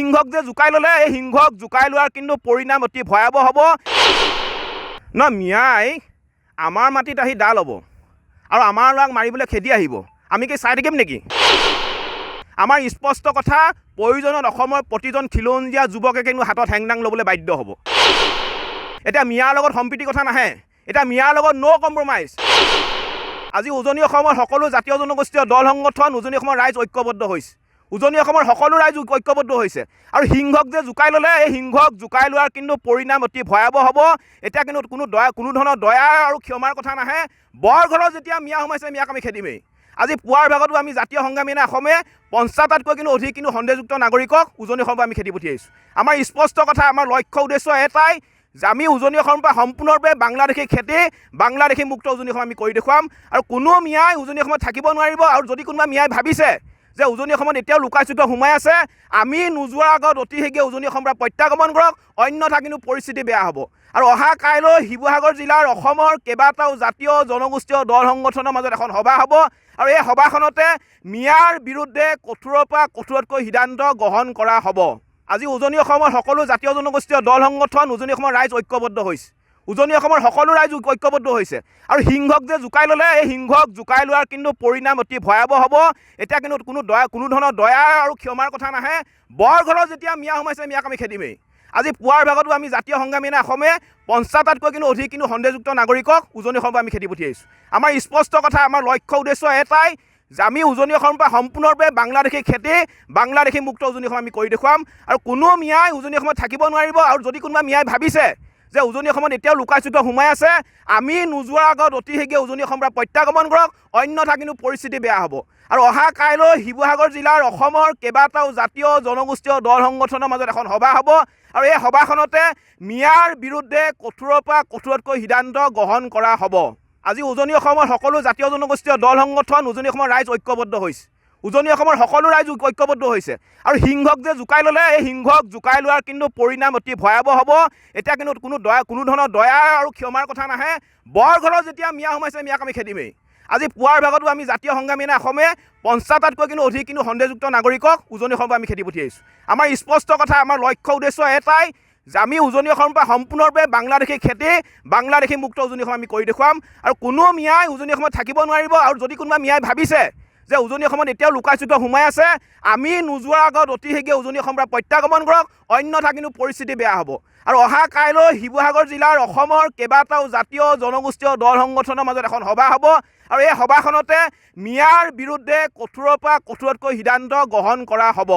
সিংহক যে জোকাই ল'লে এই সিংহক জোকাই লোৱাৰ কিন্তু পৰিণাম অতি ভয়াৱহ হ'ব। ন মিয়াই আমাৰ মাটিত আহি দা ল'ব আৰু আমাৰ ল'ৰাক মাৰিবলৈ খেদি আহিব, আমি কি চাই থাকিম নেকি? আমাৰ স্পষ্ট কথা, প্ৰয়োজনত অসমৰ প্ৰতিজন খিলঞ্জীয়া যুৱকে কিন্তু হাতত হেংদাং ল'বলৈ বাধ্য হ'ব। এতিয়া মিয়াৰ লগত সম্প্ৰীতিৰ কথা নাহে, এতিয়া মিয়াৰ লগত ন' কম্প্ৰমাইজ। আজি উজনি অসমৰ সকলো জাতীয় জনগোষ্ঠীয় দল সংগঠন, উজনি অসমৰ ৰাইজ ঐক্যবদ্ধ হৈছে, উজনি অসমৰ সকলো ৰাইজ ঐক্যবদ্ধ হৈছে আৰু সিংহক যে জোকাই ল'লে এই সিংহক জোকাই লোৱাৰ কিন্তু পৰিণাম অতি ভয়াৱহ হ'ব। এতিয়া কিন্তু কোনো ধৰণৰ দয়া আৰু ক্ষমাৰ কথা নাহে। বৰ ঘৰত যেতিয়া মিয়া সোমাইছে মিয়াক আমি খেদিমেই। আজি পুৱাৰ ভাগতো আমি জাতীয় সংগ্ৰামী অসমে ৫০টাতকৈ কিন্তু অধিক কিন্তু সন্দেহযুক্ত নাগৰিকক উজনি অসমৰ পৰা আমি খেদি পঠিয়াইছোঁ। আমাৰ স্পষ্ট কথা, আমাৰ লক্ষ্য উদ্দেশ্য এটাই যে আমি উজনি অসমৰ পৰা সম্পূৰ্ণৰূপে বাংলাদেশী খেতি, বাংলাদেশী মুক্ত উজনি অসম আমি কৰি দেখুৱাম আৰু কোনো মিয়াই উজনি অসমত থাকিব নোৱাৰিব। আৰু যদি কোনোবা মিয়াই ভাবিছে যে উজনি অসমত এতিয়াও লুকাই চুকাই সোমাই আছে, আমি নোযোৱাৰ আগত অতি শীঘ্ৰে উজনি অসমৰ পৰা প্ৰত্যাগমন কৰক, অন্যথা কিন্তু পৰিস্থিতি বেয়া হ'ব। আৰু অহা কাইলৈ শিৱসাগৰ জিলাৰ অসমৰ কেইবাটাও জাতীয় জনগোষ্ঠীয় দল সংগঠনৰ মাজত এখন সভা হ'ব আৰু এই সভাখনতে মিয়াৰ বিৰুদ্ধে কঠোৰৰ পৰা কঠোৰতকৈ সিদ্ধান্ত গ্ৰহণ কৰা হ'ব। আজি উজনি অসমৰ সকলো জাতীয় জনগোষ্ঠীয় দল সংগঠন, উজনি অসমৰ ৰাইজ ঐক্যবদ্ধ হৈছে, উজনি অসমৰ সকলো ৰাইজ ঐক্যবদ্ধ হৈছে আৰু সিংহক যে জোকাই ল'লে এই সিংহক জোকাই লোৱাৰ কিন্তু পৰিণাম অতি ভয়াৱহ হ'ব। এতিয়া কিন্তু কোনো ধৰণৰ দয়া আৰু ক্ষমাৰ কথা নাহে। বৰ ঘৰত যেতিয়া মিয়া সোমাইছে মিয়াক আমি খেদিমেই। আজি পুৱাৰ ভাগতো আমি জাতীয় সংগ্ৰামী অসমে ৫০টাতকৈ কিন্তু অধিক কিন্তু সন্দেহযুক্ত নাগৰিকক উজনি অসমৰ পৰা আমি খেদি পঠিয়াইছোঁ। আমাৰ স্পষ্ট কথা, আমাৰ লক্ষ্য উদ্দেশ্য এটাই যে আমি উজনি অসমৰ পৰা সম্পূৰ্ণৰূপে বাংলাদেশী খেতি, বাংলাদেশী মুক্ত উজনি অসম আমি কৰি দেখুৱাম আৰু কোনো মিয়াই উজনি অসমত থাকিব নোৱাৰিব। আৰু যদি কোনোবা মিয়াই ভাবিছে যে উজনি অসমত এতিয়াও লুকাই চুকাই সোমাই আছে, আমি নোযোৱাৰ আগত অতি শীঘ্ৰে উজনি অসমৰ পৰা প্ৰত্যাগমন কৰক, অন্যথা কিন্তু পৰিস্থিতি বেয়া হ'ব। আৰু অহা কাইলৈ শিৱসাগৰ জিলাৰ অসমৰ কেইবাটাও জাতীয় জনগোষ্ঠীয় দল সংগঠনৰ মাজত এখন সভা হ'ব আৰু এই সভাখনতে মিয়াৰ বিৰুদ্ধে কঠোৰৰ পৰা কঠোৰতকৈ সিদ্ধান্ত গ্ৰহণ কৰা হ'ব। আজি উজনি অসমৰ সকলো জাতীয় জনগোষ্ঠীয় দল সংগঠন, উজনি অসমৰ ৰাইজ ঐক্যবদ্ধ হৈছে, উজনি অসমৰ সকলো ৰাইজ ঐক্যবদ্ধ হৈছে আৰু সিংহক যে জোকাই ল'লে এই সিংহক জোকাই লোৱাৰ কিন্তু পৰিণাম অতি ভয়াৱহ হ'ব। এতিয়া কিন্তু কোনো ধৰণৰ দয়া আৰু ক্ষমাৰ কথা নাহে। বৰ ঘৰত যেতিয়া মিয়া সোমাইছে মিয়াক আমি খেদিমেই। আজি পুৱাৰ ভাগতো আমি জাতীয় সংগ্ৰামী অসমে ৫০টাতকৈ কিন্তু অধিক কিন্তু সন্দেহযুক্ত নাগৰিকক উজনি অসমৰ পৰা আমি খেদি পঠিয়াইছোঁ। আমাৰ স্পষ্ট কথা, আমাৰ লক্ষ্য উদ্দেশ্য এটাই যে আমি উজনি অসমৰ পৰা সম্পূৰ্ণৰূপে বাংলাদেশী খেতি, বাংলাদেশী মুক্ত উজনি অসম আমি কৰি দেখুৱাম আৰু কোনো মিয়াই উজনি অসমত থাকিব নোৱাৰিব। আৰু যদি কোনোবা মিয়াই ভাবিছে যে উজনি অসমত এতিয়াও লুকাই চুকাই সোমাই আছে, আমি নোযোৱাৰ আগত অতি শীঘ্ৰে উজনি অসমৰ পৰা প্ৰত্যাগমন কৰক, অন্যথা কিন্তু পৰিস্থিতি বেয়া হ'ব। আৰু অহা কাইলৈ শিৱসাগৰ জিলাৰ অসমৰ কেইবাটাও জাতীয় জনগোষ্ঠীয় দল সংগঠনৰ মাজত এখন সভা হ'ব আৰু এই সভাখনতে মিয়াৰ বিৰুদ্ধে কঠোৰৰ পৰা কঠোৰতকৈ সিদ্ধান্ত গ্ৰহণ কৰা হ'ব।